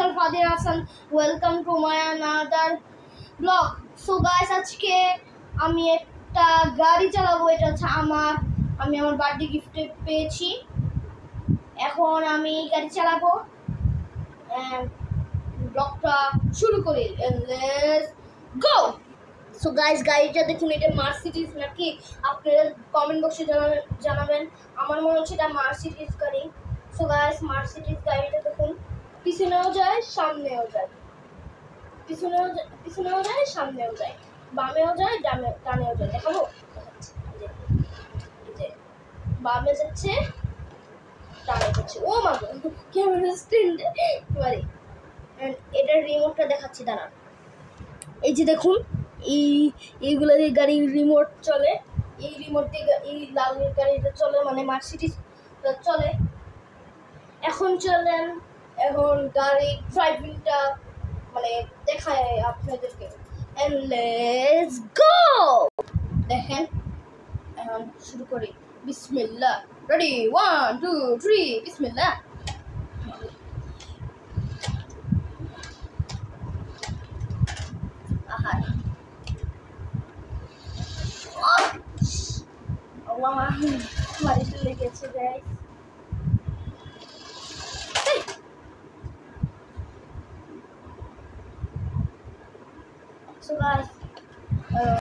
myself Adil Hassan. Welcome to my another vlog. So guys, আজকে আমি একটা গাড়ি চালাবো। এটা হচ্ছে আমি আমার বার্থডে গিফটে পেয়েছি। এখন আমি গাড়ি চালাবো। ব্লগটা শুরু করি। Let's go. সো গাইস, গাড়িটা দেখুন, এটা মার্সিডিজ নাকি আপনারা কমেন্ট বক্সে জানাবেন। আমার মনে হচ্ছে এটা মার্সিডিজ গাড়ি। সো গাইস, মার্সিডিজ গাড়িটা দেখুন, পিছনেও যায় সামনেও যায়, পিছনেও যায় সামনেও যায়, বামেও যায় ডানেও যায়। দেখাবো, বামে যাচ্ছে ডানে যাচ্ছে। ও মা গো, ক্যামেরা স্ক্রিন সরি। এটার রিমোটটা দেখাচ্ছি, দাঁড়ান। এই যে দেখুন, এইগুলো দিয়ে গাড়ির রিমোট চলে। এই রিমোট দিয়ে এই লাল গাড়িটা চলে, মানে মার্সিডিজ চলে। এখন গাড়ি ড্রাইভিংটা মানে দেখায় আপনাদেরকে। এন্ড লেটস গো। দেখেন, এখন শুরু করি। বিসমিল্লাহ। রেডি, 1 2 3 বিসমিল্লাহ। আহা, আল্লাহ, বাড়িতে লেগেছে গাইস। So guys,